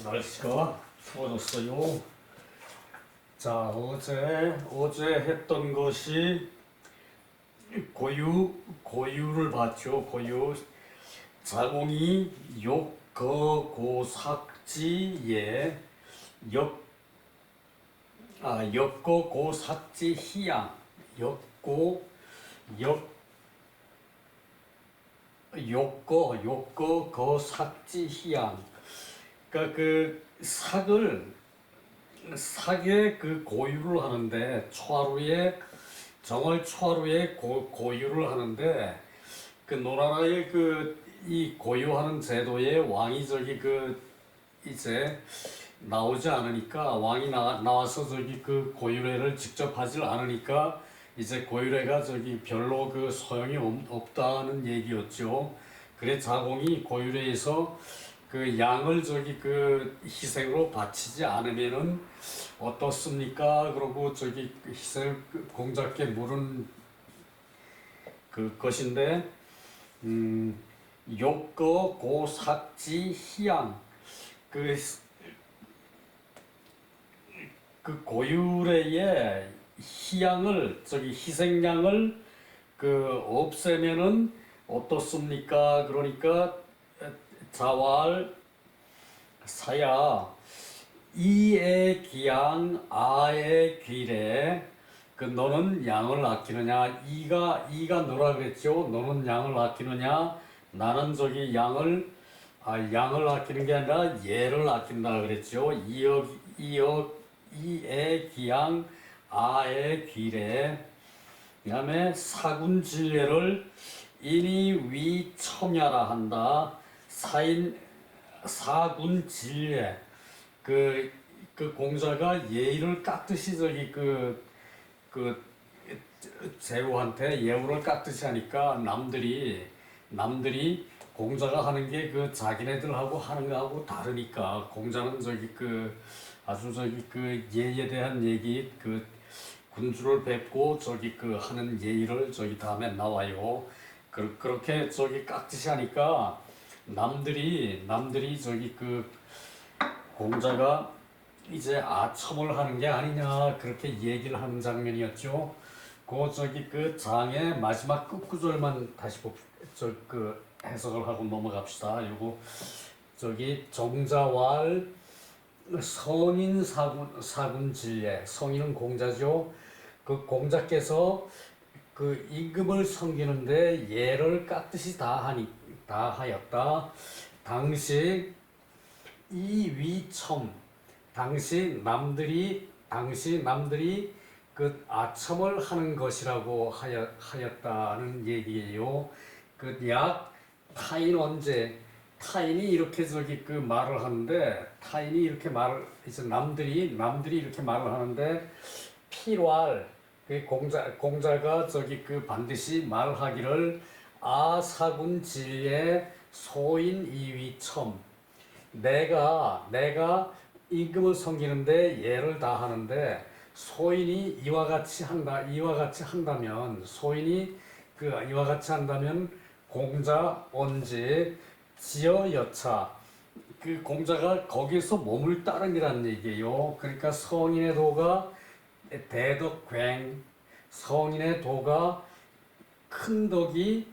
날씨가 추워졌어요. 자, 어제 했던 것이 고유를 봤죠. 고유. 자공이 역거고삭지에 역거고삭지 역 역거고삭지. 그러니까 그 삭의 그 고유를 하는데, 정월 초하루에 고유를 하는데, 그 노나라의 이 고유하는 제도에 왕이 이제 나오지 않으니까, 왕이 나와서 그 고유례를 직접 하질 않으니까 이제 고유례가 별로 그 소용이 없다는 얘기였죠. 그래 자공이 고유례에서 그 양을 희생으로 바치지 않으면은 어떻습니까? 그러고 희생 공작께 물은 것인데, 욕거 고삭지 희양, 그, 그 고유래의 희양을 희생양을 없애면은 어떻습니까? 그러니까 자왈 사야 이의 기양 아의 귀래, 너는 양을 아끼느냐, 이가 너라 그랬죠. 너는 양을 아끼느냐, 나는 양을 아끼는 게 아니라 얘를 아낀다 그랬죠. 이의 기양 아의 귀래. 그 다음에 사군진례를 인이 위첨야라 한다. 사군진례, 그 공자가 예의를 깎듯이 제후한테 예우를 깎듯이 하니까 남들이 공자가 하는 게 자기네들하고 하는 거하고 다르니까, 공자는 아주 예에 대한 얘기, 군주를 뵙고 하는 예의를 다음에 나와요. 그렇게 깍듯이 하니까 남들이 공자가 이제 아첨을 하는 게 아니냐, 그렇게 얘기를 하는 장면이었죠. 장의 마지막 끝구절만 다시 해석을 하고 넘어갑시다. 요거 정자왈 성인 사군진례, 성인은 공자죠. 공자께서 임금을 섬기는데 예를 깍듯이 다 하였다. 당시 이위첨, 당시 남들이 아첨을 하는 것이라고 하였다는 얘기예요. 약 타인 언제, 타인이 이렇게 말을 하는데, 이제 남들이 이렇게 말을 하는데, 필왈, 공자가 반드시 말하기를 아사군 진례 소인 이위첨, 내가 임금을 섬기는데 예를 다 하는데, 소인이 이와 같이 한다면, 공자 언제 지어 여차, 공자가 거기서 머물따름이라는 얘기예요. 그러니까 성인의 도가 대덕괭, 성인의 도가 큰 덕이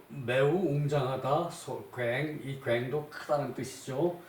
매우 웅장하다. 이 괭도 크다는 뜻이죠.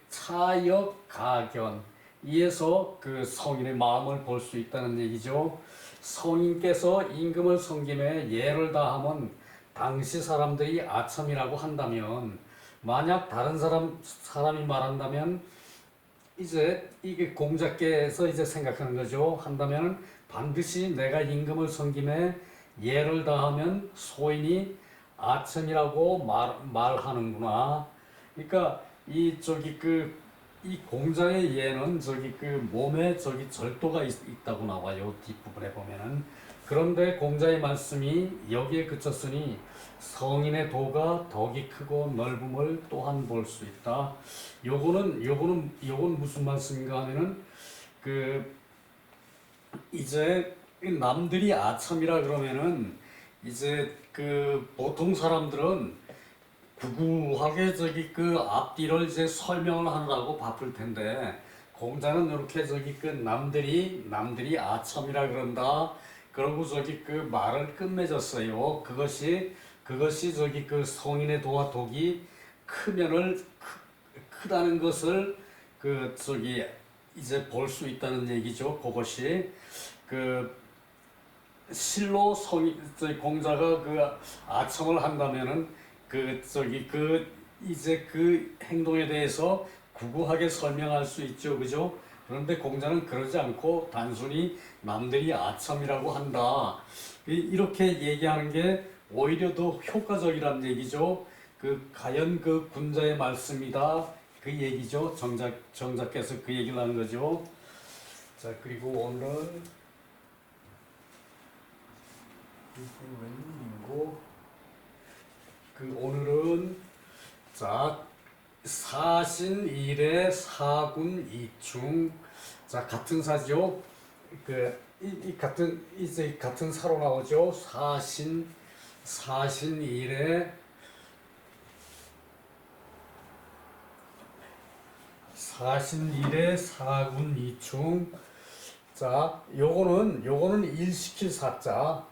차역가견, 이에서 성인의 마음을 볼 수 있다는 얘기죠. 성인께서 임금을 섬김에 예를 다하면, 당시 사람들이 아첨이라고 한다면, 만약 다른 사람이 말한다면, 이제 이게 공자께서 이제 생각하는 거죠. 한다면 반드시 내가 임금을 섬김에 예를 다하면 소인이 아첨이라고 말하는구나. 그러니까 이 공자의 예는 몸에 절도가 있다고 나와요. 뒷부분에 보면은. 그런데 공자의 말씀이 여기에 그쳤으니 성인의 도가 덕이 크고 넓음을 또한 볼 수 있다. 요거는 무슨 말씀인가 하면은, 이제 남들이 아첨이라 그러면은, 이제 보통 사람들은 구구하게 저기 그 앞뒤를 이제 설명을 하느라고 바쁠 텐데 공자는 이렇게 저기 그 남들이 아첨이라 그런다. 그러고 저기 그 말을 끝맺었어요. 그것이 저기 그 성인의 도와 독이 크다는 것을 그 저기 이제 볼 수 있다는 얘기죠. 그것이 그 실로 저기 공자가 그 아첨을 한다면은 그 저기 그 이제 그 행동에 대해서 구구하게 설명할 수 있죠, 그죠? 그런데 공자는 그러지 않고 단순히 남들이 아첨이라고 한다. 이렇게 얘기하는 게 오히려 더 효과적이란 얘기죠. 그 과연 그 군자의 말씀이다. 그 얘기죠. 정작께서 그 얘기를 하는 거죠. 자, 그리고 오늘 이게 웬일이고 그 오늘은 자 사신일의 사군이충 자 같은 사죠. 이 같은 이제 같은 사로 나오죠. 사신일의 사군이충 자 요거는 일시킬 사자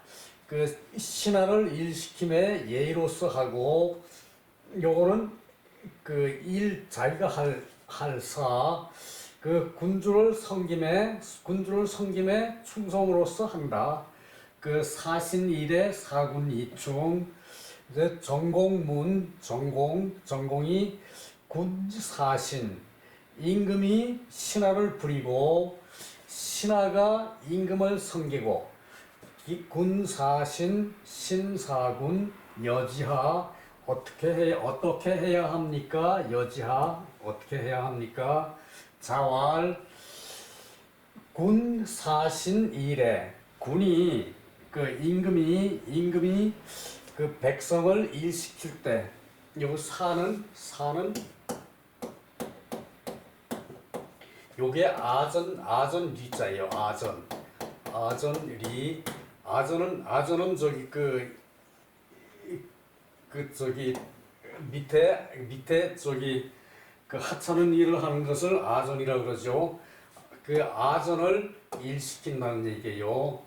그 신하를 일시킴에 예의로서 하고 요거는 그 일 자기가 할 사 그 군주를 섬김에 충성으로서 한다. 그 사신일의 사군이충 이제 전공이 군사신 임금이 신하를 부리고 신하가 임금을 섬기고 군사신 신사군 여지하 어떻게 해야 합니까? 여지하 어떻게 해야 합니까? 자왈 군사신 일에 군이 그 임금이 그 백성을 일시킬 때 요 사는 요게 아전 리자예요. 아전은 저기 저기 밑에 저기 그 하찮은 일을 하는 것을 아전이라고 그러죠. 그 아전을 일시킨다는 얘기예요.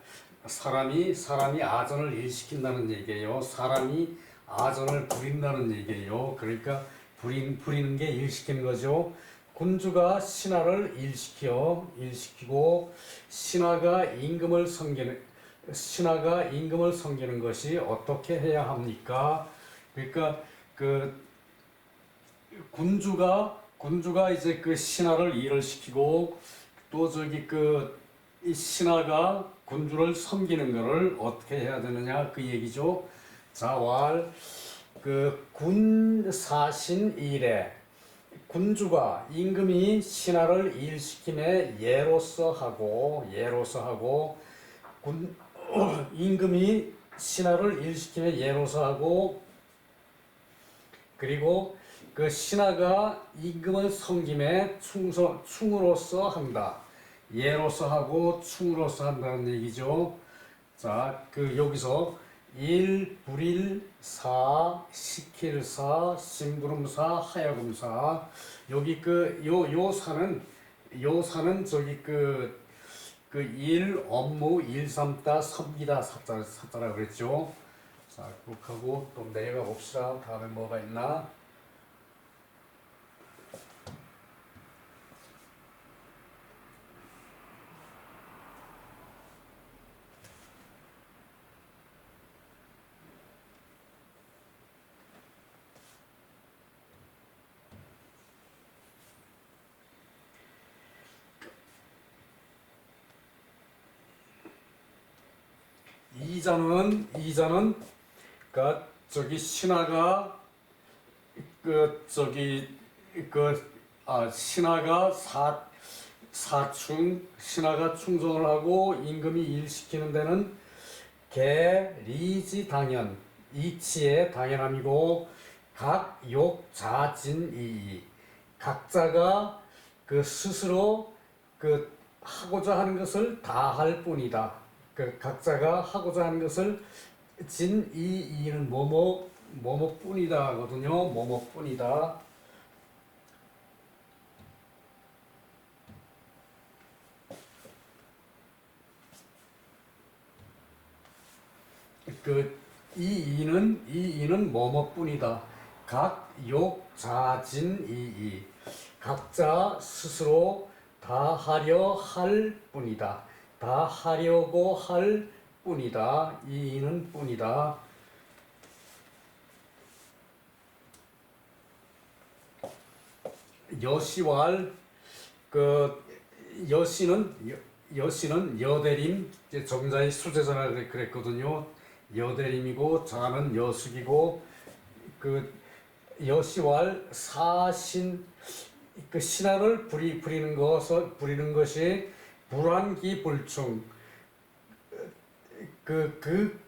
사람이 아전을 일시킨다는 얘기예요. 사람이 아전을 부린다는 얘기예요. 그러니까 부리는 게 일시키는 거죠. 군주가 신하를 일시키고 신하가 임금을 섬기는 것이 어떻게 해야 합니까? 그러니까 그 군주가 이제 그 신하를 일을 시키고 또 저기 이 신하가 군주를 섬기는 것을 어떻게 해야 되느냐 그 얘기죠. 자왈 그 군사신 일에 군주가 임금이 신하를 일시킴에 예로서 하고 임금이 신하를 일시킴에 예로서 하고 그리고 그 신하가 임금을 섬김에 충으로서 한다. 예로서 하고 충으로서 한다는 얘기죠. 자, 그 여기서 일, 불일, 사, 시킬사, 심부름사, 하야금사 여기 요 사는 저기 일, 업무, 일 삼다, 섬기다 사자라 그랬죠. 자, 그렇게 하고 또 내려가 봅시다. 다음에 뭐가 있나? 이자는 그 저기 신하가 신하가 신하가 충성을 하고 임금이 일시키는 데는 계리지 당연 이치의 당연함이고 각욕자진이이 각자가 그 스스로 그 하고자 하는 것을 다 할 뿐이다. 그 각자가 하고자 하는 것을 진이이는 뭐뭐 뭐뭐뿐이다 하거든요. 뭐뭐뿐이다. 이 이는 뭐뭐뿐이다. 각, 욕, 자, 진, 이. 각자 스스로 다 하려 할 뿐이다. 다 하려고 할 뿐이다. 이 이는 뿐이다. 여시왈 그 여시는 여대림 이제 정자의 수제자라 그랬거든요. 여대림이고 자는 여숙이고 그 여시왈 사신 그 신하를 부리는 것이 불환기 불충 그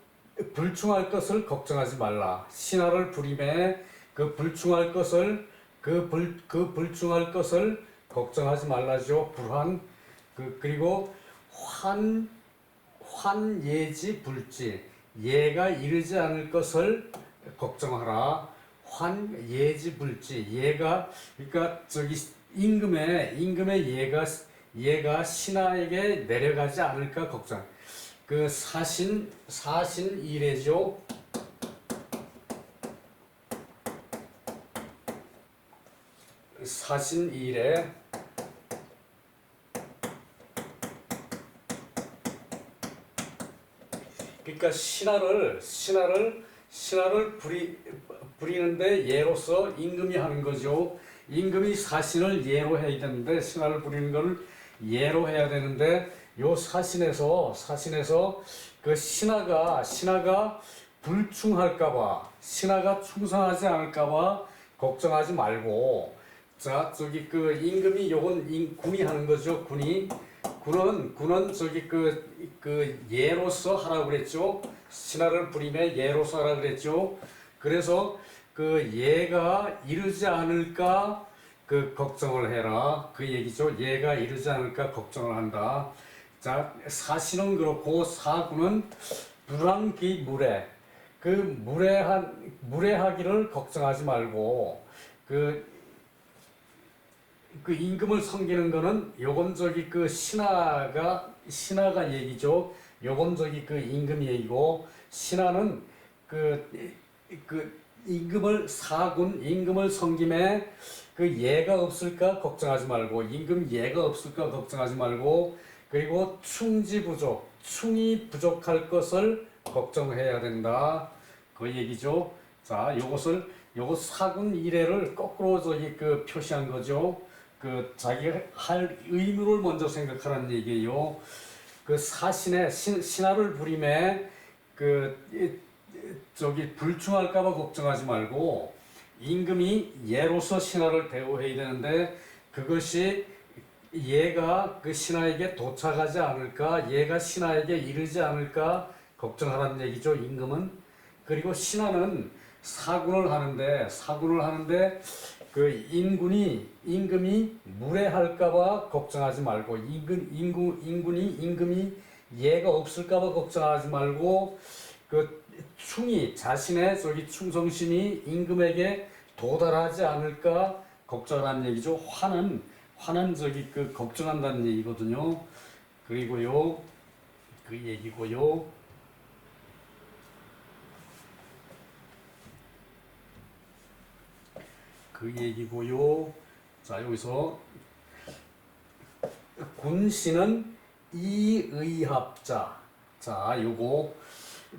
불충할 것을 걱정하지 말라. 신하를 부림에 그 불충할 것을 그 불충할 것을 걱정하지 말라죠. 불환 그리고 환예지 불지 예가 이르지 않을 것을 걱정하라. 환예지 불지 예가 그러니까 저기 임금의 예가 신하에게 내려가지 않을까 걱정. 그 사신 이래죠. 사신 이래 그러니까 신하를 부리는데 예로서 임금이 하는 거죠. 임금이 사신을 예로 해야 되는데 신하를 부리는 걸 예로 해야 되는데 요 사신에서 그 신하가 불충할까봐 신하가 충성하지 않을까봐 걱정하지 말고 자 저기 그 임금이 요건 군이 하는 거죠. 군은 저기 그 예로서 하라고 그랬죠. 신하를 부림에 예로서 하라고 그랬죠. 그래서 그 예가 이르지 않을까 그 걱정을 해라. 그 얘기죠. 예가 이르지 않을까 걱정을 한다. 자, 사신은 그렇고 사군은 불황기 그 무례하기를 걱정하지 말고 그 임금을 섬기는 거는 요건 저기 그 신하가 얘기죠. 요건 저기 그 임금 얘기고 신하는 임금을 섬김에 그 예가 없을까 걱정하지 말고 임금 예가 없을까 걱정하지 말고 그리고 충이 부족할 것을 걱정해야 된다. 그 얘기죠. 자, 요것 사군 이래를 거꾸로 저기 그 표시한 거죠. 그 자기가 할 의무를 먼저 생각하라는 얘기예요. 그 신하를 부림에 저기 불충할까봐 걱정하지 말고 임금이 예로서 신하를 대우해야 되는데 그것이 예가 그 신하에게 도착하지 않을까 예가 신하에게 이르지 않을까 걱정하라는 얘기죠. 임금은 그리고 신하는 사군을 하는데 그 임금이 무례할까봐 걱정하지 말고 임금이 예가 없을까봐 걱정하지 말고 그 자신의 저기 충성심이 임금에게 도달하지 않을까 걱정하는 얘기죠. 화는 저기 그 걱정한다는 얘기거든요. 그리고요 그 얘기고요. 자 여기서 군신은 이의합자. 자 요거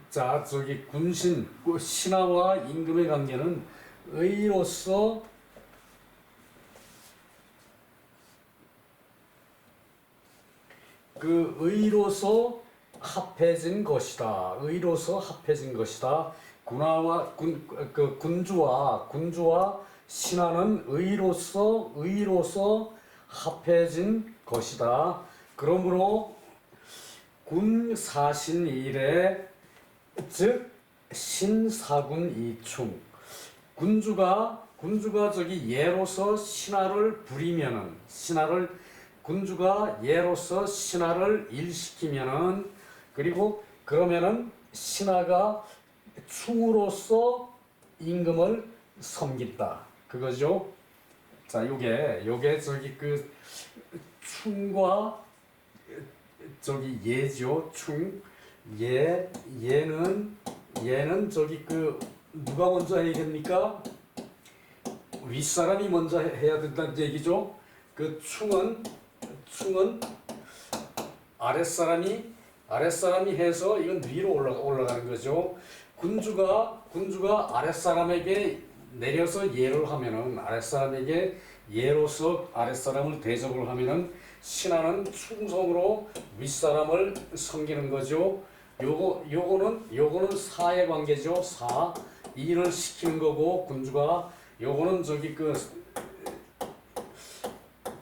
자 저기 군신 신하와 임금의 관계는 의로서 합해진 것이다. 군주와 신하는 의로서 합해진 것이다. 그러므로 군사신 이래 즉 신사군 이충 군주가 저기 예로서 신하를 부리면은 군주가 예로서 신하를 일시키면은 그리고 그러면은 신하가 충으로서 임금을 섬긴다. 그거죠. 자, 요게 저기 그 충과 저기 예죠. 얘는 저기 그 누가 먼저 해야 됩니까? 윗사람이 먼저 해야 된다는 얘기죠. 그 충은 아랫사람이 해서 이건 위로 올라가는 거죠. 군주가 아랫사람에게 내려서 예를 하면은 아랫사람에게 예로서 아랫사람을 대접을 하면은 신하는 충성으로 윗사람을 섬기는 거죠. 요거는 사의 관계죠. 일을 시키는 거고 군주가 요거는 저기 그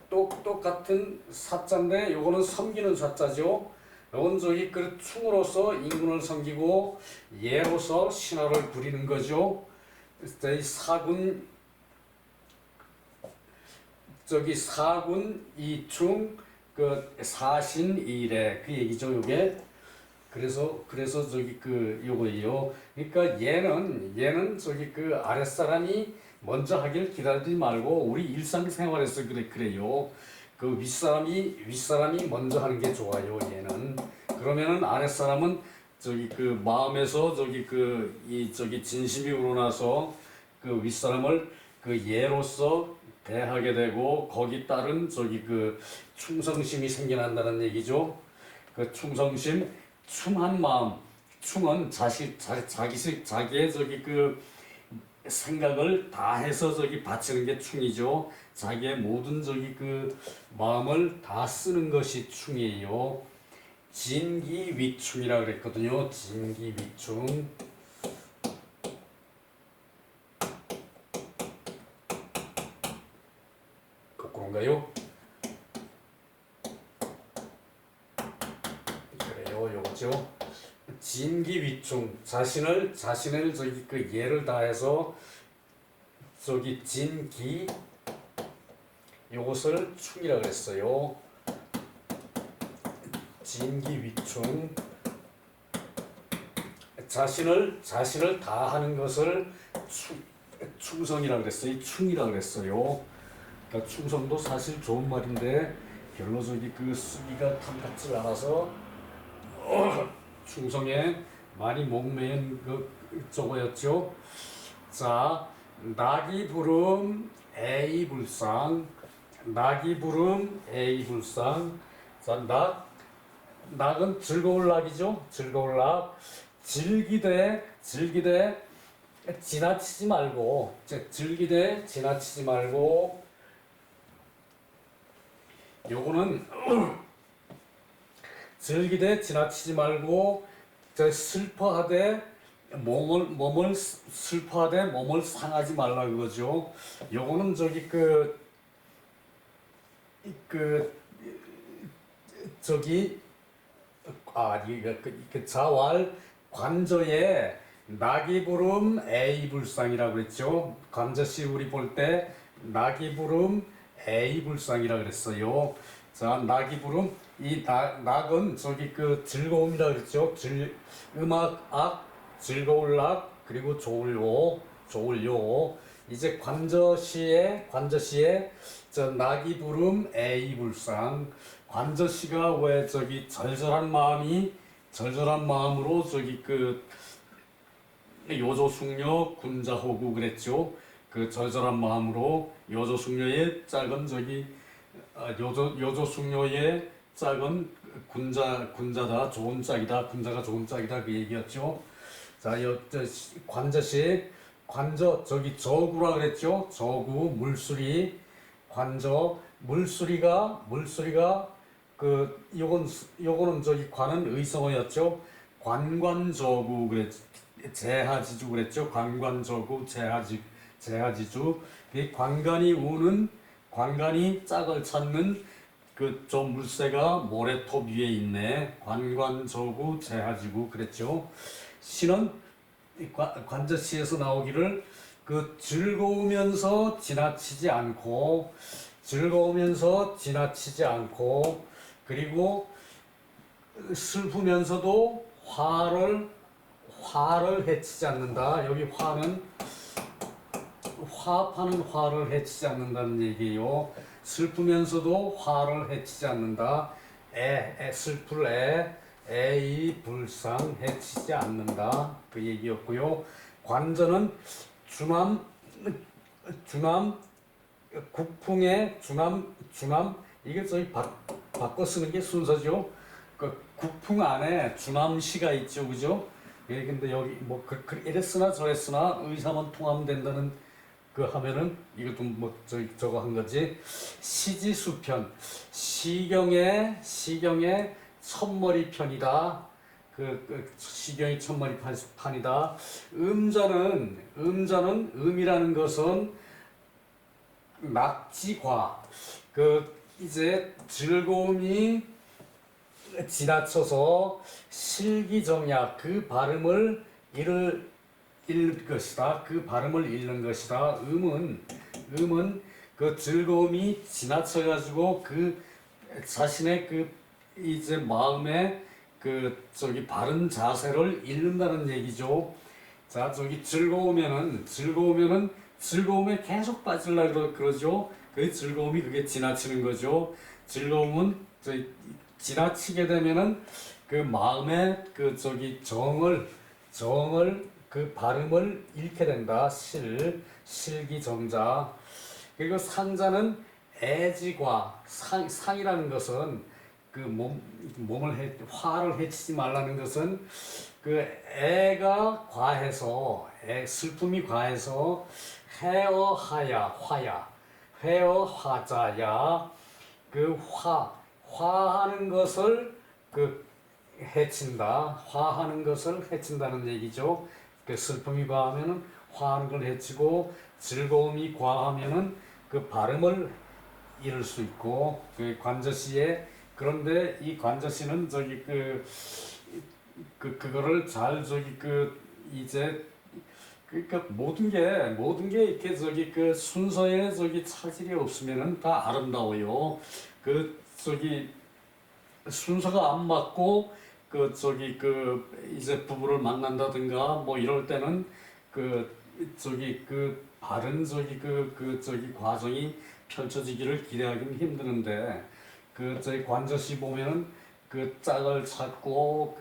똑같은 사자인데 요거는 섬기는 사자죠. 요건 저기 그 충으로서 임금을 섬기고 예로서 신하를 부리는 거죠. 저희 사군 이충 그 사신 이래 그 얘기죠. 요게 그래서 저기 그 요거예요. 그러니까 얘는 저기 그 아랫사람이 먼저 하길 기다리지 말고 우리 일상생활에서 그래요. 그 윗사람이 먼저 하는 게 좋아요. 얘는 그러면은 아랫사람은 저기 그 마음에서 저기 저기 진심이 우러나서 그 윗사람을 그 예로서 대하게 되고 거기 따른 저기 그 충성심이 생겨난다는 얘기죠. 그 충성심, 충한 마음, 충은 자기의 저기 그 생각을 다 해서 저기 바치는 게 충이죠. 자기의 모든 저기 그 마음을 다 쓰는 것이 충이에요. 진기위충이라 그랬거든요. 진기위충. 거꾸로인가요? 그래요, 요거죠. 진기위충, 자신을 저기 그 예를 다해서 저기 진기 요것을 충이라 그랬어요. 진기위충, 자신을 다하는 것을 충성이라 그랬어요. 충이라 그랬어요. 그러니까 충성도 사실 좋은 말인데 별로 저기 그 쓰기가 탐탁지 않아서 충성에 많이 목매인 그 저거였죠. 자, 낙이 부름 애이불상. 자, 낙은 즐거울 낙이죠. 즐거울 낙. 즐기되 지나치지 말고 요거는 즐기되 지나치지 말고 슬퍼하되 몸을 상하지 말라 그거죠. 요거는 저기 자왈 관저에 낙이 부름 애이불상이라고 그랬죠. 관저시 우리 볼 때 낙이 부름 애이불상이라 그랬어요. 자, 낙이 부름 이 낙은 저기 그 즐거움이라 그랬죠. 음악 악 즐거울 낙 그리고 좋을요. 이제 관저시에 저 낙이 부름 애이불상. 관저시가 왜 저기 절절한 마음으로 저기 그 요조숙녀 군자호구 그랬죠. 그 절절한 마음으로 요조숙녀의 작은 저기 요조숙녀의 작은 군자다 좋은 짝이다 군자가 좋은 짝이다 그 얘기였죠. 자, 관저 저기 저구라 그랬죠. 저구 물수리 관저 물수리가 그 요거는 저기 관은 의성어였죠. 관관저구 그랬 제하지주 그랬죠. 관관저구 제하지주 이 관관이 짝을 찾는 그 저 물새가 모래톱 위에 있네. 관관저구 제하지구 그랬죠. 시는 관저시에서 나오기를 그 즐거우면서 지나치지 않고 그리고 슬프면서도 화를 해치지 않는다. 여기 화는 화합하는 화를 해치지 않는다는 얘기예요. 슬프면서도 화를 해치지 않는다. 슬플 애의 불상 해치지 않는다. 그 얘기였고요. 관저는 주남 국풍의 주남 이게 저희 바꿔 쓰는 게 순서죠. 그 국풍 안에 주남시가 있죠, 그죠? 예, 근데 여기 뭐 이랬으나 저랬으나 의사만 통하면 된다는 그 하면은 이것도 뭐 저거 한 거지. 시지수편 시경의 첫머리 편이다. 시경이 첫머리 판이다. 음이라는 것은 낙지과 이제 즐거움이 지나쳐서 실기정야 그 발음을 잃을 것이다. 그 발음을 잃는 것이다. 음은 그 즐거움이 지나쳐 가지고 그 자신의 이제 마음의 바른 자세를 잃는다는 얘기죠. 자, 즐거우면은 즐거움에 계속 빠지려고 그러죠. 그 즐거움이 그게 지나치는 거죠. 즐거움은 지나치게 되면은 그 마음의 정을 그 발음을 잃게 된다. 실기정자. 그리고 상자는 애지과 상이라는 것은 화를 해치지 말라는 것은 애가 과해서 슬픔이 과해서 회어하자야 화하는 것을 화하는 것을 해친다는 얘기죠. 슬픔이 과하면은 화하는 걸 해치고 즐거움이 과하면은 발음을 잃을 수 있고 관저시에 그런데 이 관저시는 그거를 잘 이제 그러니까 모든 게 이렇게 순서에 차질이 없으면은 다 아름다워요. 순서가 안 맞고 이제 부부를 만난다든가 뭐 이럴 때는 바른 과정이 펼쳐지기를 기대하기는 힘드는데 저희 관저시 보면은 짝을 찾고